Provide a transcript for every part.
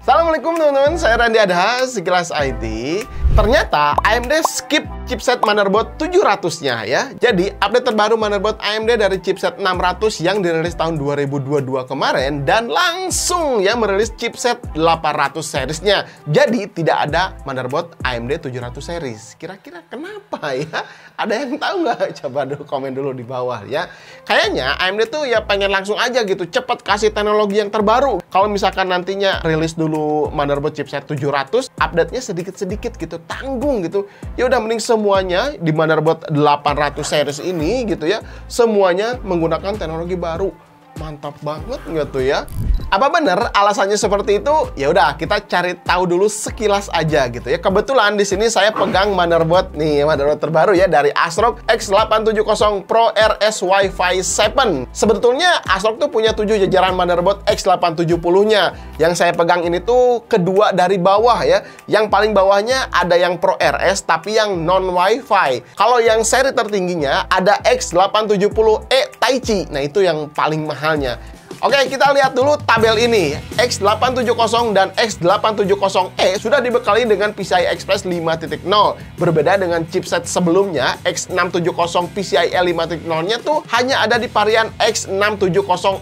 Assalamualaikum teman-teman, saya Randy Adha, Sekilas IT. Ternyata AMD skip chipset motherboard 700-nya ya. Jadi update terbaru motherboard AMD dari chipset 600 yang dirilis tahun 2022 kemarin dan langsung ya merilis chipset 800 seriesnya. Jadi tidak ada motherboard AMD 700 series. Kira-kira kenapa ya? Ada yang tahu nggak? Coba dulu komen dulu di bawah ya. Kayaknya AMD tuh ya pengen langsung aja gitu, cepet kasih teknologi yang terbaru. Kalau misalkan nantinya rilis dulu motherboard chipset 700, update-nya sedikit-sedikit gitu, tanggung gitu. Ya udah mending semuanya di motherboard 800 series ini gitu ya, semuanya menggunakan teknologi baru. Mantap banget nggak tuh ya? Apa bener alasannya seperti itu? Ya udah, kita cari tahu dulu sekilas aja gitu ya. Kebetulan di sini saya pegang motherboard nih, motherboard terbaru ya dari ASRock X870 Pro RS Wi-Fi 7. Sebetulnya ASRock tuh punya 7 jajaran motherboard X870-nya. Yang saya pegang ini tuh kedua dari bawah ya. Yang paling bawahnya ada yang Pro RS tapi yang non Wi-Fi. Kalau yang seri tertingginya ada X870E Taichi. Nah, itu yang paling mahalnya. Oke, kita lihat dulu tabel ini. X870 dan X870E sudah dibekali dengan PCI Express 5.0. Berbeda dengan chipset sebelumnya, X670 PCIe 5.0-nya tuh hanya ada di varian X670E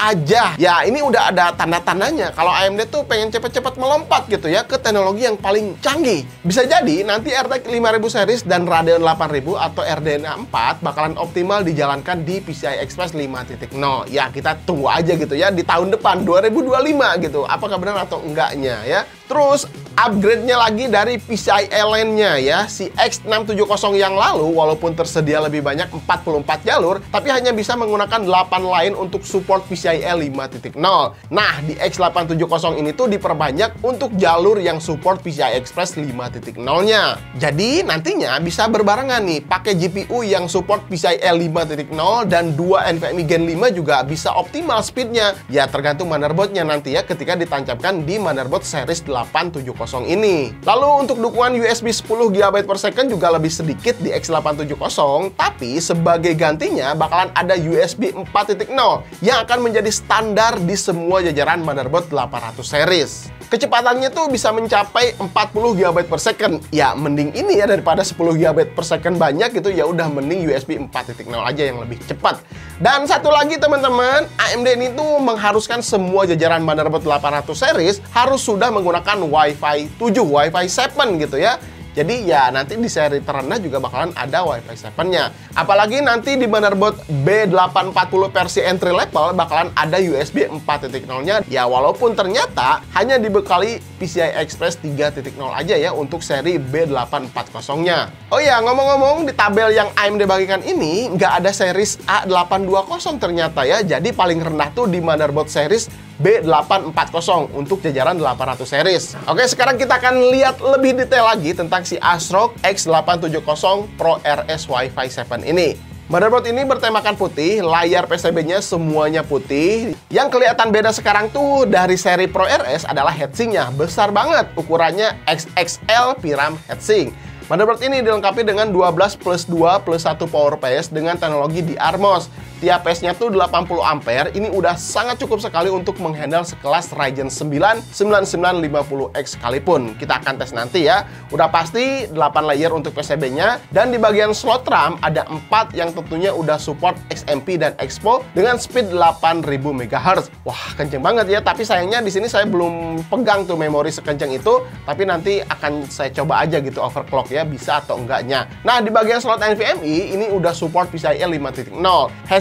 aja. Ya, ini udah ada tanda-tandanya kalau AMD tuh pengen cepet-cepet melompat gitu ya ke teknologi yang paling canggih. Bisa jadi nanti RTX 5000 series dan Radeon 8000 atau RDNA 4 bakalan optimal dijalankan di PCI Express 5.0. Ya, kita tunggu aja gitu ya di tahun depan 2025 gitu. Apakah benar atau enggaknya ya. Terus upgrade-nya lagi dari PCIe lainnya ya. Si X670 yang lalu walaupun tersedia lebih banyak 44 jalur, tapi hanya bisa menggunakan 8 line untuk support PCIe 5.0. Nah, di X870 ini tuh diperbanyak untuk jalur yang support PCI Express 5.0-nya. Jadi nantinya bisa berbarengan nih, pakai GPU yang support PCIe 5.0 dan 2 NVMe Gen 5 juga bisa optimal speednya. Ya tergantung motherboardnya nanti ya ketika ditancapkan di motherboard series 870 ini. Lalu untuk dukungan USB 10 GB per second juga lebih sedikit di X870, tapi sebagai gantinya bakalan ada USB 4.0 yang akan menjadi standar di semua jajaran motherboard 800 series. Kecepatannya tuh bisa mencapai 40 GB per second. Ya mending ini ya daripada 10 GB per second banyak gitu, ya udah mending USB 4.0 aja yang lebih cepat. Dan satu lagi teman-teman, AMD ini tuh mengharuskan semua jajaran motherboard 800 series harus sudah menggunakan Wi-Fi 7, Wi-Fi 7 gitu ya. Jadi ya nanti di seri terendah juga bakalan ada Wi-Fi 7-nya. Apalagi nanti di motherboard B840 versi entry level bakalan ada USB 4.0-nya. Ya walaupun ternyata hanya dibekali PCI Express 3.0 aja ya untuk seri B840-nya. Oh ya, ngomong-ngomong di tabel yang AMD bagikan ini nggak ada series A820 ternyata ya. Jadi paling rendah tuh di motherboard series B840 untuk jajaran 800 series. Oke, sekarang kita akan lihat lebih detail lagi tentang si ASRock X870 Pro RS Wi-Fi 7 ini. Motherboard ini bertemakan putih, layar PCB-nya semuanya putih. Yang kelihatan beda sekarang tuh dari seri Pro RS adalah heatsinknya. Besar banget, ukurannya XXL Pyram heatsink. Motherboard ini dilengkapi dengan 12 plus 2 plus 1 power paste dengan teknologi DRMOS. Tiap paste-nya tuh 80 ampere. Ini udah sangat cukup sekali untuk menghandle sekelas Ryzen 9 9950X sekalipun. Kita akan tes nanti ya. Udah pasti 8 layer untuk PCB-nya. Dan di bagian slot RAM ada 4 yang tentunya udah support XMP dan Expo dengan speed 8000 MHz. Wah, kenceng banget ya. Tapi sayangnya di sini saya belum pegang tuh memori sekenceng itu. Tapi nanti akan saya coba aja gitu overclock ya, bisa atau enggaknya. Nah, di bagian slot NVMe ini udah support PCIe 5.0.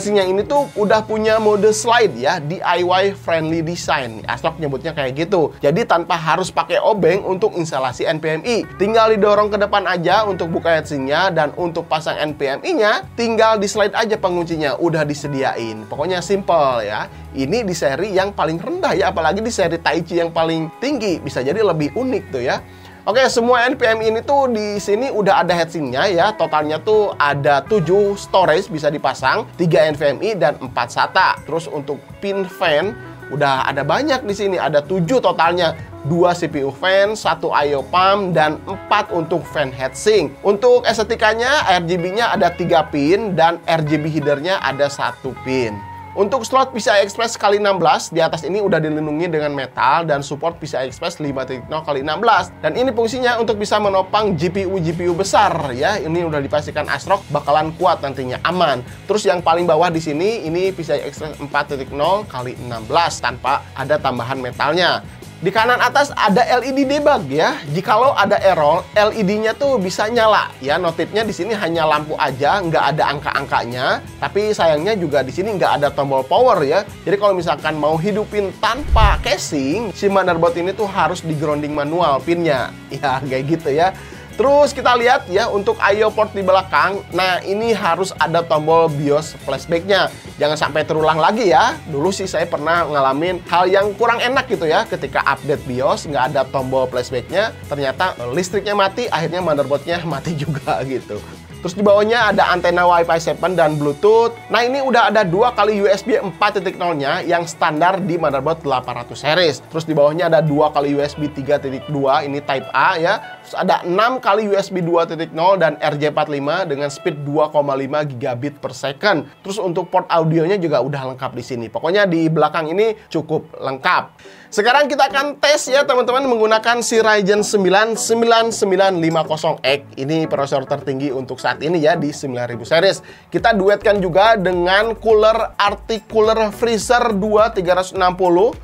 Yang ini tuh udah punya mode slide ya, DIY friendly design. ASRock nyebutnya kayak gitu. Jadi tanpa harus pakai obeng untuk instalasi NVMe. Tinggal didorong ke depan aja untuk buka heatsinknya, dan untuk pasang NVMe-nya tinggal di slide aja penguncinya, udah disediain. Pokoknya simple ya. Ini di seri yang paling rendah ya, apalagi di seri Taichi yang paling tinggi. Bisa jadi lebih unik tuh ya. Oke, semua NVMe ini tuh di sini udah ada heatsinknya ya. Totalnya tuh ada 7 storage bisa dipasang, 3 NVMe dan 4 SATA. Terus untuk pin fan udah ada banyak di sini, ada 7 totalnya. 2 CPU fan, 1 I/O pump, dan 4 untuk fan heatsink. Untuk estetikanya, RGB-nya ada 3 pin dan RGB header-nya ada 1 pin. Untuk slot PCI Express x 16 di atas ini udah dilindungi dengan metal dan support PCI Express 5.0 x 16. Dan ini fungsinya untuk bisa menopang GPU besar ya. Ini udah dipastikan ASRock bakalan kuat nantinya, aman. Terus yang paling bawah di sini ini PCI Express 4.0 x 16 tanpa ada tambahan metalnya. Di kanan atas ada LED debug ya. Jikalau ada error, LED-nya tuh bisa nyala ya. Notifnya di sini hanya lampu aja, nggak ada angka-angkanya. Tapi sayangnya juga di sini nggak ada tombol power ya. Jadi kalau misalkan mau hidupin tanpa casing, si motherboard ini tuh harus di grounding manual pinnya. Ya kayak gitu ya. Terus kita lihat ya untuk I/O port di belakang. Nah ini harus ada tombol BIOS flashback-nya. Jangan sampai terulang lagi ya. Dulu sih saya pernah ngalamin hal yang kurang enak gitu ya. Ketika update BIOS nggak ada tombol flashback-nya. Ternyata listriknya mati, akhirnya motherboard-nya mati juga gitu. Terus di bawahnya ada antena Wi-Fi 7 dan Bluetooth. Nah ini udah ada 2 kali USB 4.0-nya yang standar di motherboard 800 series. Terus di bawahnya ada 2 kali USB 3.2, ini Type A ya. Terus ada 6 kali USB 2.0 dan RJ45 dengan speed 2,5 gigabit per second. Terus untuk port audionya juga udah lengkap di sini. Pokoknya di belakang ini cukup lengkap. Sekarang kita akan tes ya teman-teman menggunakan si Ryzen 9 9950X. Ini prosesor tertinggi untuk saat ini ya di 9000 series. Kita duetkan juga dengan cooler Arctic Cooler Freezer 2 360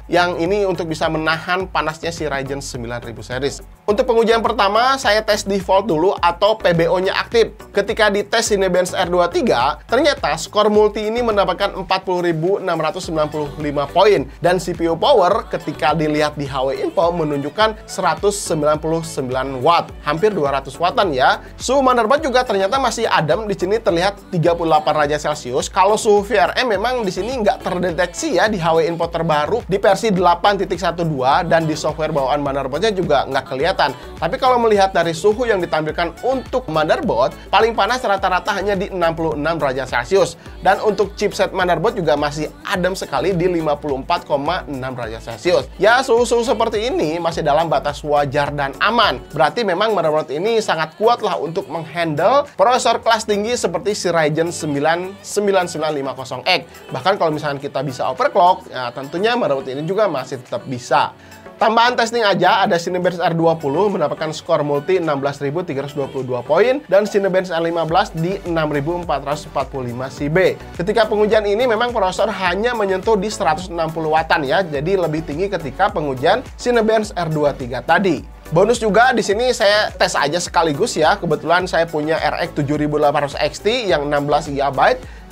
yang ini untuk bisa menahan panasnya si Ryzen 9000 series. Untuk pengujian pertama saya tes default dulu atau PBO-nya aktif. Ketika dites Cinebench R23, ternyata skor multi ini mendapatkan 40.695 poin dan CPU power ketika dilihat di HW Info menunjukkan 199 watt, hampir 200 wattan ya. Suhu motherboard juga ternyata masih adem, di sini terlihat 38 derajat Celcius. Kalau suhu VRM memang di sini nggak terdeteksi ya di HW Info terbaru di versi 8.12 dan di software bawaan motherboardnya juga nggak kelihatan. Tapi kalau melihat dari suhu yang ditampilkan untuk motherboard, paling panas rata-rata hanya di 66 derajat Celcius. Dan untuk chipset motherboard juga masih adem sekali di 54,6 derajat Celcius. Ya, suhu-suhu seperti ini masih dalam batas wajar dan aman. Berarti memang motherboard ini sangat kuat lah untuk menghandle prosesor kelas tinggi seperti si Ryzen 9 9950X. Bahkan kalau misalkan kita bisa overclock, ya tentunya motherboard ini juga masih tetap bisa. Tambahan testing aja, ada Cinebench R20 mendapatkan skor multi 16.322 poin dan Cinebench R15 di 6.445 CB. Ketika pengujian ini memang prosesor hanya menyentuh di 160 wattan ya, jadi lebih tinggi ketika pengujian Cinebench R23 tadi. Bonus juga di sini saya tes aja sekaligus ya. Kebetulan saya punya RX 7800 XT yang 16 GB.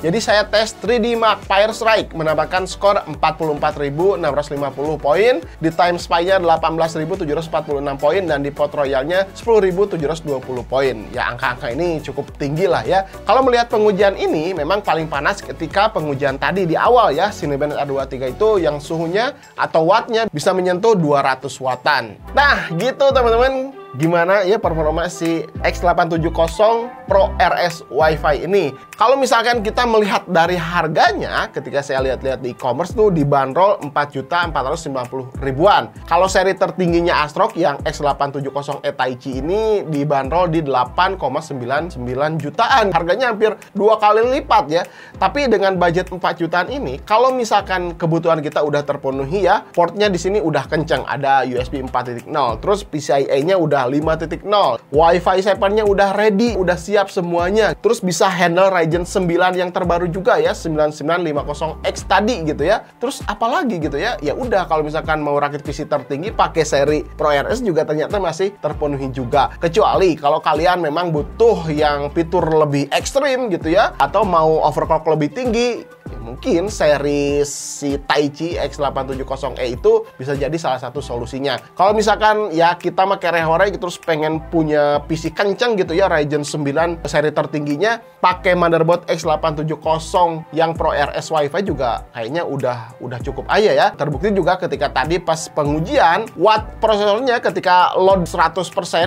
Jadi saya tes 3D Mark Fire Strike mendapatkan skor 44.650 poin, di time spy-nya 18.746 poin dan di port royalnya 10.720 poin. Ya angka-angka ini cukup tinggi lah ya. Kalau melihat pengujian ini memang paling panas ketika pengujian tadi di awal ya. Cinebench R23 itu yang suhunya atau wattnya bisa menyentuh 200 wattan. Nah gitu teman-teman, gimana ya performa si X870 Pro RS Wi-Fi ini. Kalau misalkan kita melihat dari harganya, ketika saya lihat-lihat di e-commerce tuh dibanderol 4.490.000-an. Kalau seri tertingginya ASRock yang X870 Taichi ini dibanderol di 8,99 jutaan. Harganya hampir 2 kali lipat ya. Tapi dengan budget 4 jutaan ini, kalau misalkan kebutuhan kita udah terpenuhi ya, portnya di sini udah kenceng, ada USB 4.0, terus PCIe-nya udah 5.0, Wi-Fi 7-nya udah ready, udah siap semuanya. Terus bisa handle Ryzen 9 yang terbaru juga ya, 9950X tadi gitu ya. Terus apalagi gitu ya? Ya udah, kalau misalkan mau rakit PC tertinggi pakai seri Pro RS juga ternyata masih terpenuhi juga. Kecuali kalau kalian memang butuh yang fitur lebih ekstrim gitu ya, atau mau overclock lebih tinggi, ya mungkin seri si Taichi X870E itu bisa jadi salah satu solusinya. Kalau misalkan ya kita pakai rehore terus pengen punya PC kenceng gitu ya, Ryzen 9 seri tertingginya, pakai motherboard X870 yang Pro RS Wi-Fi juga kayaknya udah cukup aja ya. Terbukti juga ketika tadi pas pengujian watt prosesornya ketika load 100%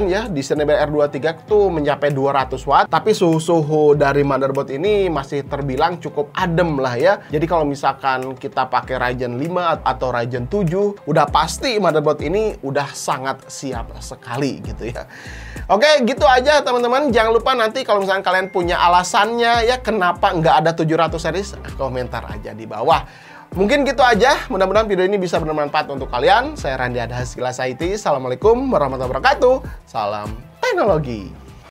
ya di Cinebench R23 tuh mencapai 200 watt, tapi suhu-suhu dari motherboard ini masih terbilang cukup adem lah ya. ya. Jadi kalau misalkan kita pakai Ryzen 5 atau Ryzen 7, udah pasti motherboard ini udah sangat siap sekali gitu ya. Oke, gitu aja teman-teman. Jangan lupa nanti kalau misalkan kalian punya alasannya ya kenapa nggak ada 700 series, komentar aja di bawah. Mungkin gitu aja. Mudah-mudahan video ini bisa bermanfaat untuk kalian. Saya Randy Adhas, Sekilas IT. Assalamualaikum warahmatullahi wabarakatuh. Salam teknologi.